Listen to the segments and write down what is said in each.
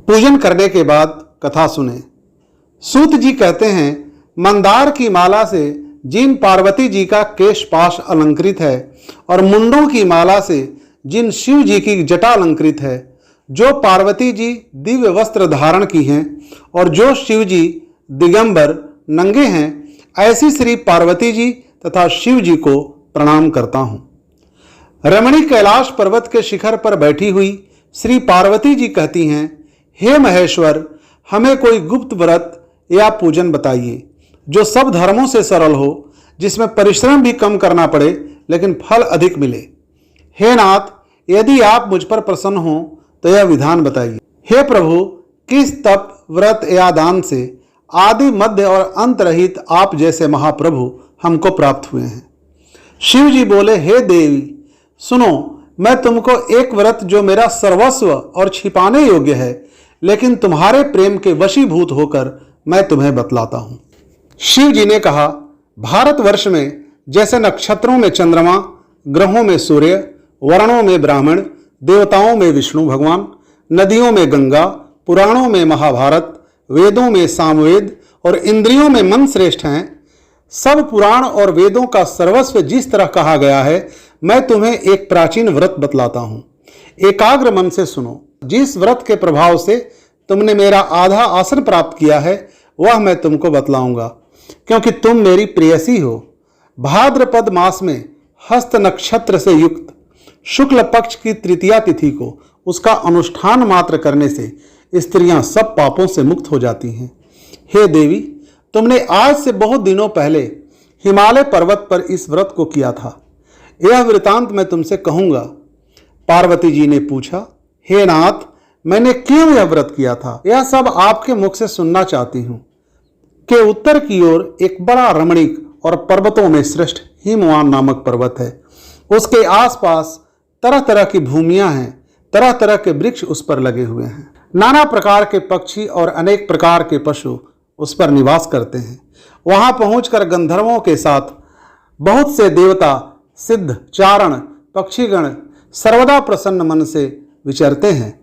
पूजन करने के बाद कथा सुने। सूत जी कहते हैं, मंदार की माला से जिन पार्वती जी का केश पाश अलंकृत है और मुंडों की माला से जिन शिव जी की जटा अलंकृत है, जो पार्वती जी दिव्य वस्त्र धारण की हैं और जो शिव जी दिगंबर नंगे हैं, ऐसी श्री पार्वती जी तथा शिव जी को प्रणाम करता हूँ। रमणी कैलाश पर्वत के शिखर पर बैठी हुई श्री पार्वती जी कहती हैं, हे महेश्वर, हमें कोई गुप्त व्रत या पूजन बताइए जो सब धर्मों से सरल हो, जिसमें परिश्रम भी कम करना पड़े लेकिन फल अधिक मिले। हे नाथ, यदि आप मुझ पर प्रसन्न हो तो यह विधान बताइए। हे प्रभु, किस तप व्रत या दान से आदि मध्य और अंत रहित आप जैसे महाप्रभु हमको प्राप्त हुए हैं। शिव जी बोले, हे देवी सुनो, मैं तुमको एक व्रत जो मेरा सर्वस्व और छिपाने योग्य है, लेकिन तुम्हारे प्रेम के वशीभूत होकर मैं तुम्हें बतलाता हूं। शिव जी ने कहा, भारतवर्ष में जैसे नक्षत्रों में चंद्रमा, ग्रहों में सूर्य, वर्णों में ब्राह्मण, देवताओं में विष्णु भगवान, नदियों में गंगा, पुराणों में महाभारत, वेदों में सामवेद और इंद्रियों में मन श्रेष्ठ हैं, सब पुराण और वेदों का सर्वस्व जिस तरह कहा गया है, मैं तुम्हें एक प्राचीन व्रत बतलाता हूं। एकाग्र मन से सुनो। जिस व्रत के प्रभाव से तुमने मेरा आधा आसन प्राप्त किया है, वह मैं तुमको बतलाऊंगा, क्योंकि तुम मेरी प्रेयसी हो। भाद्रपद मास में हस्त नक्षत्र से युक्त शुक्ल पक्ष की तृतीया तिथि को उसका अनुष्ठान मात्र करने से स्त्रियां सब पापों से मुक्त हो जाती हैं। हे देवी, तुमने आज से बहुत दिनों पहले हिमालय पर्वत पर इस व्रत को किया था। यह वृतांत मैं तुमसे कहूंगा। पार्वती जी ने पूछा, हे नाथ, मैंने क्यों यह व्रत किया था, यह सब आपके मुख से सुनना चाहती हूं। के उत्तर की ओर एक बड़ा रमणीक और पर्वतों में श्रेष्ठ हिमवान नामक पर्वत है। उसके आसपास तरह तरह की भूमियां हैं, तरह तरह के वृक्ष उस पर लगे हुए हैं। नाना प्रकार के पक्षी और अनेक प्रकार के पशु उस पर निवास करते हैं। वहां पहुंचकर गंधर्वों के साथ बहुत से देवता, सिद्ध, चारण, पक्षीगण सर्वदा प्रसन्न मन से विचरते हैं।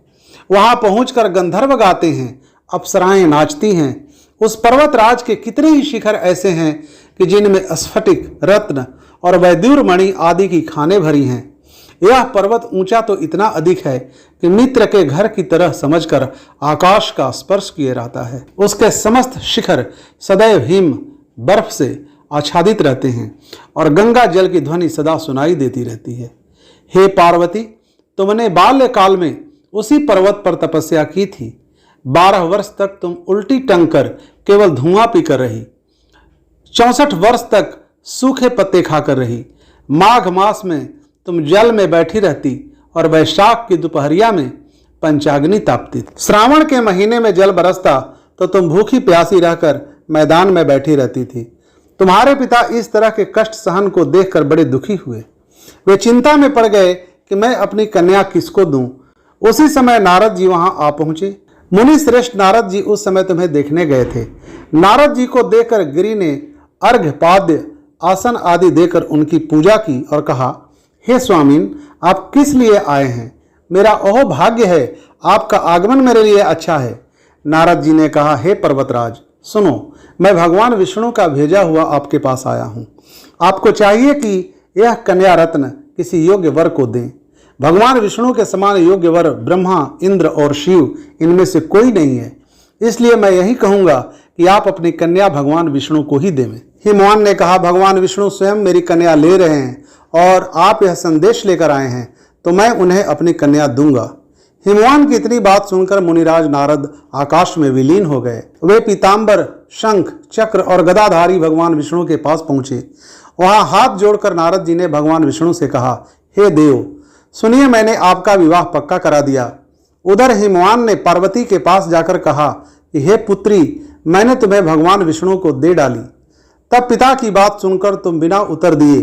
वहां पहुंचकर गंधर्व गाते हैं, अप्सराएं नाचती हैं। उस पर्वतराज के कितने ही शिखर ऐसे हैं कि जिनमें स्फटिक, रत्न और वैदूर मणि आदि की खानें भरी हैं। यह पर्वत ऊंचा तो इतना अधिक है कि मित्र के घर की तरह समझकर आकाश का स्पर्श किए रहता है। उसके समस्त शिखर सदैव हिम बर्फ से आच्छादित रहते हैं और गंगा जल की ध्वनि सदा सुनाई देती रहती है। हे पार्वती, तुमने बाल्यकाल में उसी पर्वत पर तपस्या की थी। 12 वर्ष तक तुम उल्टी टंग कर केवल धुआं पीकर रही। 64 वर्ष तक सूखे पत्ते खाकर रही। माघ मास में तुम जल में बैठी रहती और वैशाख की दोपहरिया में पंचाग्नि तापती। श्रावण के महीने में जल बरसता तो तुम भूखी प्यासी रहकर मैदान में बैठी रहती थी। तुम्हारे पिता इस तरह के कष्ट सहन को देखकर बड़े दुखी हुए। वे चिंता में पड़ गए कि मैं अपनी कन्या किसको दूं। उसी समय नारद जी वहां आ पहुंचे। मुनि श्रेष्ठ नारद जी उस समय तुम्हें देखने गए थे। नारद जी को देखकर गिरि ने अर्घ्य, पाद्य, आसन आदि देकर उनकी पूजा की और कहा, हे स्वामीन, आप किस लिए आए हैं? मेरा ओह भाग्य है, आपका आगमन मेरे लिए अच्छा है। नारद जी ने कहा, हे पर्वतराज सुनो, मैं भगवान विष्णु का भेजा हुआ आपके पास आया हूँ। आपको चाहिए कि यह कन्या रत्न किसी योग्य वर को दें। भगवान विष्णु के समान योग्य वर ब्रह्मा, इंद्र और शिव इनमें से कोई नहीं है। इसलिए मैं यही कहूंगा कि आप अपनी कन्या भगवान विष्णु को ही देवें। हिमवान ने कहा, भगवान विष्णु स्वयं मेरी कन्या ले रहे हैं और आप यह संदेश लेकर आए हैं, तो मैं उन्हें अपनी कन्या दूंगा। हिमवान की इतनी बात सुनकर मुनिराज नारद आकाश में विलीन हो गए। वे पीतांबर, शंख, चक्र और गदाधारी भगवान विष्णु के पास पहुंचे। वहां हाथ जोड़कर नारद जी ने भगवान विष्णु से कहा, हे देव सुनिए, मैंने आपका विवाह पक्का करा दिया। उधर हिमवान ने पार्वती के पास जाकर कहा कि हे पुत्री, मैंने तुम्हें भगवान विष्णु को दे डाली। तब पिता की बात सुनकर तुम बिना उत्तर दिए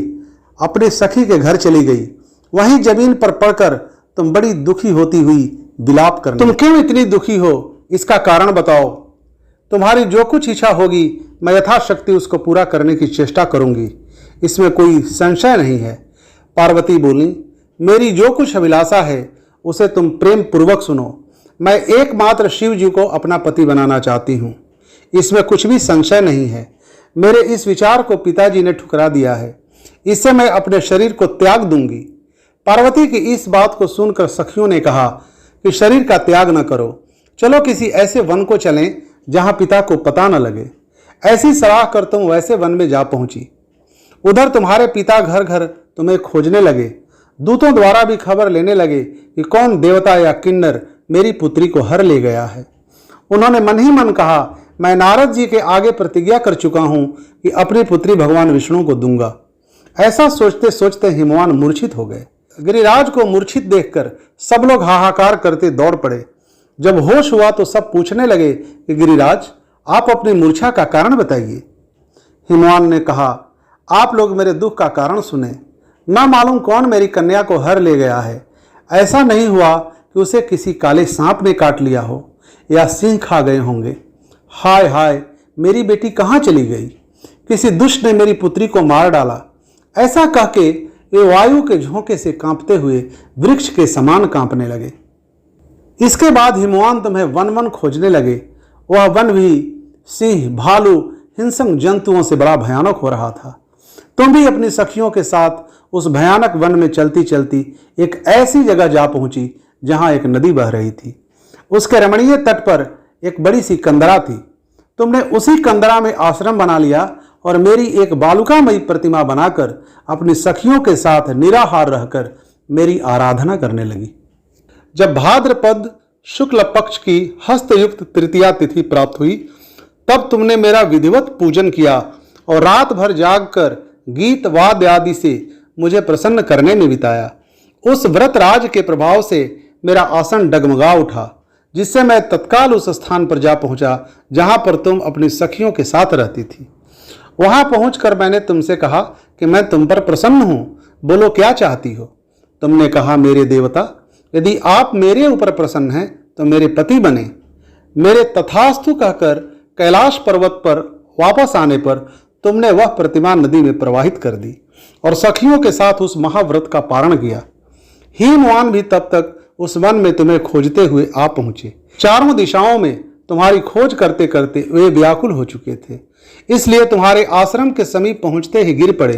अपनी सखी के घर चली गई। वहीं जमीन पर पड़कर तुम बड़ी दुखी होती हुई विलाप करने। तुम क्यों इतनी दुखी हो, इसका कारण बताओ। तुम्हारी जो कुछ इच्छा होगी मैं यथाशक्ति उसको पूरा करने की चेष्टा करूंगी, इसमें कोई संशय नहीं है। पार्वती बोली, मेरी जो कुछ अभिलाषा है उसे तुम प्रेम पूर्वक सुनो। मैं एकमात्र शिव जी को अपना पति बनाना चाहती हूँ, इसमें कुछ भी संशय नहीं है। मेरे इस विचार को पिताजी ने ठुकरा दिया है, इससे मैं अपने शरीर को त्याग दूंगी। पार्वती की इस बात को सुनकर सखियों ने कहा कि शरीर का त्याग न करो, चलो किसी ऐसे वन को चलें जहां पिता को पता न लगे। ऐसी सलाह कर तुम वैसे वन में जा पहुंची। उधर तुम्हारे पिता घर घर तुम्हें खोजने लगे, दूतों द्वारा भी खबर लेने लगे कि कौन देवता या किन्नर मेरी पुत्री को हर ले गया है। उन्होंने मन ही मन कहा, मैं नारद जी के आगे प्रतिज्ञा कर चुका हूं कि अपनी पुत्री भगवान विष्णु को दूंगा। ऐसा सोचते सोचते हिमवान मूर्छित हो गए। गिरिराज को मूर्छित देखकर सब लोग हाहाकार करते दौड़ पड़े। जब होश हुआ तो सब पूछने लगे कि गिरिराज, आप अपनी मूर्छा का कारण बताइए। हिमवान ने कहा, आप लोग मेरे दुख का कारण सुने। ना मालूम कौन मेरी कन्या को हर ले गया है। ऐसा नहीं हुआ कि उसे किसी काले सांप ने काट लिया हो या सिंह खा गए होंगे। हाय हाय, मेरी बेटी कहाँ चली गई? किसी दुष्ट ने मेरी पुत्री को मार डाला। ऐसा कह के वे वायु के झोंके से कांपते हुए वृक्ष के समान कांपने लगे। इसके बाद हिमवान तुम्हें वन वन खोजने लगे। वह वन भी सिंह, भालू, हिंसक जंतुओं से बड़ा भयानक हो रहा था। तुम भी अपनी सखियों के साथ उस भयानक वन में चलती चलती एक ऐसी जगह जा पहुंची जहां एक नदी बह रही थी। उसके रमणीय तट पर एक बड़ी सी कंदरा थी। तुमने उसी कंदरा में आश्रम बना लिया और मेरी एक बालुकामयी प्रतिमा बनाकर अपनी सखियों के साथ निराहार रहकर मेरी आराधना करने लगी। जब भाद्रपद शुक्ल पक्ष की हस्तयुक्त तृतीया तिथि प्राप्त हुई, तब तुमने मेरा विधिवत पूजन किया और रात भर जागकर गीत वाद्य आदि से मुझे प्रसन्न करने में बिताया। उस व्रत राज के प्रभाव से मेरा आसन डगमगा उठा, जिससे मैं तत्काल उस स्थान पर जा पहुंचा जहां पर तुम अपनी सखियों के साथ रहती थी। वहां पहुंचकर मैंने तुमसे कहा कि मैं तुम पर प्रसन्न हूं, बोलो क्या चाहती हो। तुमने कहा, मेरे देवता, यदि आप मेरे ऊपर प्रसन्न हैं तो मेरे पति बने। मेरे तथास्तु कहकर कैलाश पर्वत पर वापस आने पर तुमने वह प्रतिमा नदी में प्रवाहित कर दी और सखियों के साथ उस महाव्रत का पारण किया। हिमवान भी तब तक उस वन में तुम्हें खोजते हुए आ पहुंचे। चारों दिशाओं में तुम्हारी खोज करते करते वे व्याकुल हो चुके थे, इसलिए तुम्हारे आश्रम के समीप पहुंचते ही गिर पड़े।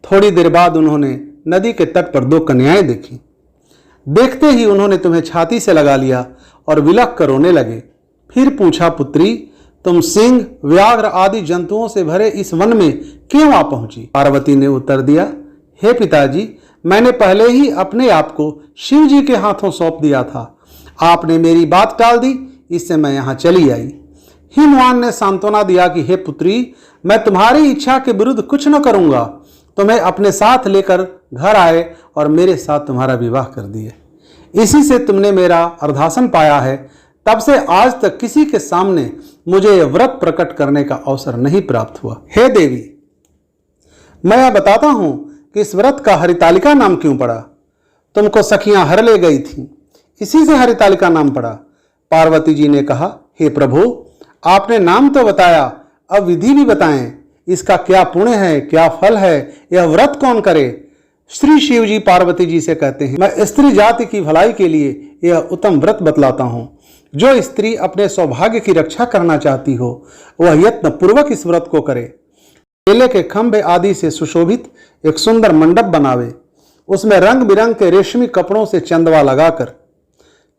थोड़ी देर बाद उन्होंने नदी के तट पर दो कन्याएं देखी। देखते ही उन्होंने तुम्हें छाती से लगा लिया और विलख कर रोने लगे। फिर पूछा, पुत्री, तुम सिंह, व्याघ्र आदि जंतुओं से भरे इस वन में क्यों आ पहुंची? पार्वती ने उत्तर दिया, हे पिताजी, मैंने पहले ही अपने आप को शिव जी के हाथों सौंप दिया था। आपने मेरी बात टाल दी, इससे मैं यहाँ चली आई। हिमवान ने सांत्वना दिया कि हे पुत्री, मैं तुम्हारी इच्छा के विरुद्ध कुछ न करूंगा। तुम्हें अपने साथ लेकर घर आए और मेरे साथ तुम्हारा विवाह कर दिए। इसी से तुमने मेरा अर्धासन पाया है। तब से आज तक किसी के सामने मुझे यह व्रत प्रकट करने का अवसर नहीं प्राप्त हुआ। हे देवी, मैं यह बताता हूं कि इस व्रत का हरितालिका नाम क्यों पड़ा। तुमको सखियां हर ले गई थीं, इसी से हरितालिका नाम पड़ा। पार्वती जी ने कहा, हे प्रभु, आपने नाम तो बताया, अब विधि भी बताएं। इसका क्या पुण्य है, क्या फल है, यह व्रत कौन करे? श्री शिव जी पार्वती जी से कहते हैं, मैं स्त्री जाति की भलाई के लिए यह उत्तम व्रत बतलाता हूं। जो स्त्री अपने सौभाग्य की रक्षा करना चाहती हो, वह यत्न पूर्वक इस व्रत को करे। केले के खंभे आदि से सुशोभित एक सुंदर मंडप बनावे। उसमें रंग बिरंग के रेशमी कपड़ों से चंदवा लगाकर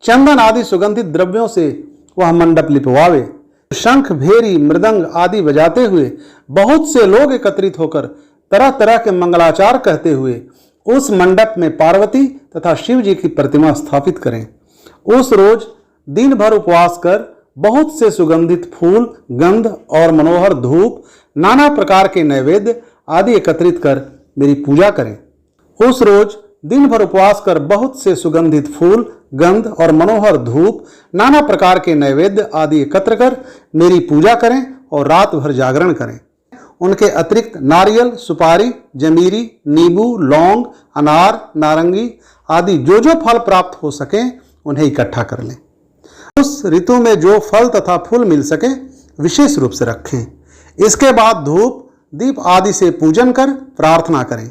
चंदन आदि सुगंधित द्रव्यों से वह मंडप लिपवावे। शंख, भेरी, मृदंग आदि बजाते हुए बहुत से लोग एकत्रित होकर तरह तरह के मंगलाचार कहते हुए उस मंडप में पार्वती तथा शिव जी की प्रतिमा स्थापित करें। उस रोज दिन भर उपवास कर बहुत से सुगंधित फूल, गंध और मनोहर धूप, नाना प्रकार के नैवेद्य आदि एकत्रित कर मेरी पूजा करें। उस रोज दिन भर उपवास कर बहुत से सुगंधित फूल, गंध और मनोहर धूप, नाना प्रकार के नैवेद्य आदि एकत्र कर मेरी पूजा करें और रात भर जागरण करें। उनके अतिरिक्त नारियल, सुपारी, जमीरी, नींबू, लौंग, अनार, नारंगी आदि जो जो फल प्राप्त हो सके उन्हें इकट्ठा कर लें। उस ऋतु में जो फल तथा फूल मिल सके विशेष रूप से रखें। इसके बाद धूप, दीप आदि से पूजन कर प्रार्थना करें।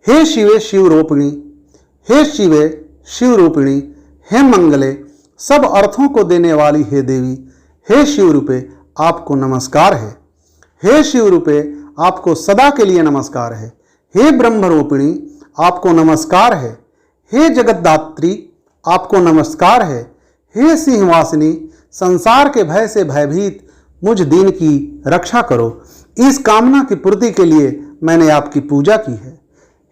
हे शिवे शिव रूपिणी, हे शिवे शिव रूपिणी, हे मंगले, सब अर्थों को देने वाली हे देवी, हे शिव रूपे आपको नमस्कार है। हे शिव रूपे आपको सदा के लिए नमस्कार है। हे ब्रह्मरूपिणी आपको नमस्कार है। हे जगतदात्री आपको नमस्कार है। हे सिंहवासिनी संसार के भय से भयभीत मुझ दीन की रक्षा करो। इस कामना की पूर्ति के लिए मैंने आपकी पूजा की है।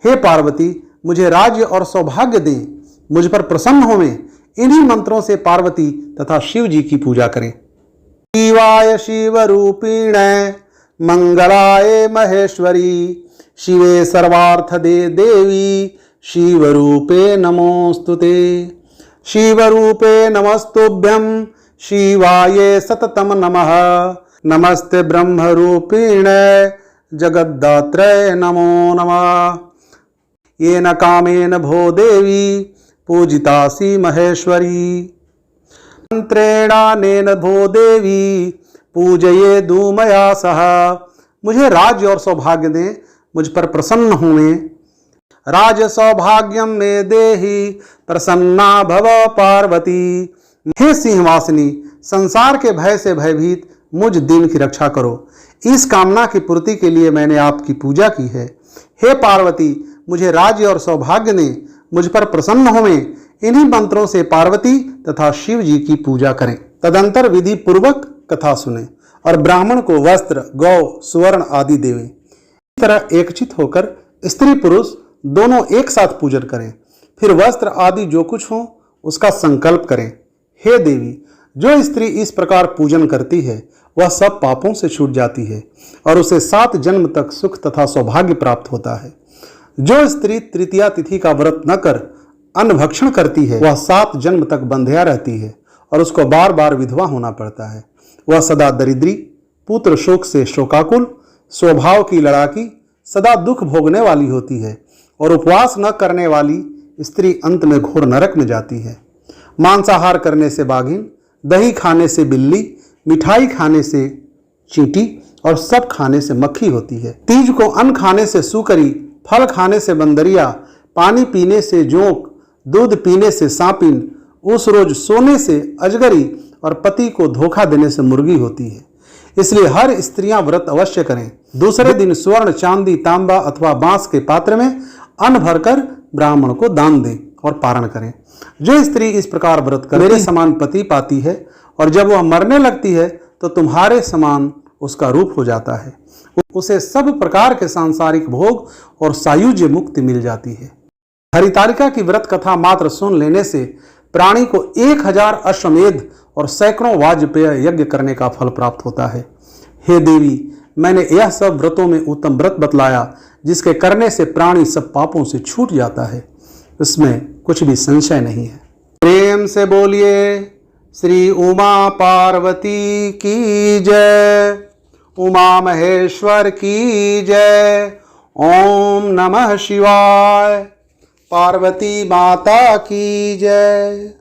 हे पार्वती मुझे राज्य और सौभाग्य दें, मुझ पर प्रसन्न होवें। इन्हीं मंत्रों से पार्वती तथा शिव जी की पूजा करें। शिवाय शिव रूपिण मंगलाय महेश्वरी, शिवे सर्वार्थ दे देवी, शिव रूपे नमोस्तुते। शिव रूपे नमस्तुभ्यं, शिवाय सततम नमः। नमस्ते ब्रह्म रूपिण जगद्धात्रे नमो नमः। येन कामेन भो देवी पूजितासि महेश्वरी, मंत्रेणानेन भो देवी पूजये दूमया सह। मुझे राज्य और सौभाग्य दें, मुझ पर प्रसन्न हुए। राज सौभाग्यम में देहि प्रसन्ना भव पार्वती। हे सिंहवासिनी संसार के भय से भयभीत मुझ दीन की रक्षा करो। इस कामना की पूर्ति के लिए मैंने आपकी पूजा की है। हे पार्वती मुझे राज्य और सौभाग्य दें, मुझ पर प्रसन्न होवें। इन्हीं मंत्रों से पार्वती तथा शिव जी की पूजा करें। तदंतर विधि पूर्वक कथा सुने और ब्राह्मण को वस्त्र, गौ, सुवर्ण आदि देवें। इस तरह एकचित होकर स्त्री पुरुष दोनों एक साथ पूजन करें। फिर वस्त्र आदि जो कुछ हो उसका संकल्प करें। हे देवी जो स्त्री इस प्रकार पूजन करती है वह सब पापों से छूट जाती है और उसे 7 जन्म तक सुख तथा सौभाग्य प्राप्त होता है। जो स्त्री तृतीया तिथि का व्रत न कर अन्न भक्षण करती है वह 7 जन्म तक बंध्या रहती है और उसको बार बार विधवा होना पड़ता है। वह सदा दरिद्री, पुत्र शोक से शोकाकुल, स्वभाव की लड़ाकी, सदा दुख भोगने वाली होती है और उपवास न करने वाली स्त्री अंत में घोर नरक में जाती है। मांसाहार करने से बाघिन, दही खाने से बिल्ली, मिठाई खाने से चींटी और सब खाने से मक्खी होती है। तीज को अन्न खाने से सूकरी, फल खाने से बंदरिया, पानी पीने से जोंक, दूध पीने से सांपिन, उस रोज सोने से अजगरी और पति को धोखा देने से मुर्गी होती है। इसलिए हर स्त्रियां व्रत अवश्य करें। दूसरे दिन स्वर्ण, चांदी, तांबा अथवा बांस के पात्र में अन्न भरकर ब्राह्मण को दान दें और पारण करें। जो स्त्री इस प्रकार व्रत कर मेरे समान पति पाती है और जब वह मरने लगती है तो तुम्हारे समान उसका रूप हो जाता है। उसे सब प्रकार के सांसारिक भोग और सायुज्य मुक्ति मिल जाती है। हरितालिका की व्रत कथा मात्र सुन लेने से प्राणी को 1000 अश्वमेध और सैकड़ों वाजपेय यज्ञ करने का फल प्राप्त होता है। हे देवी मैंने यह सब व्रतों में उत्तम व्रत बतलाया जिसके करने से प्राणी सब पापों से छूट जाता है। इसमें कुछ भी संशय नहीं है। प्रेम से बोलिए श्री उमा पार्वती की जय, उमा महेश्वर की जय। ओम नमः शिवाय। पार्वती माता की जय।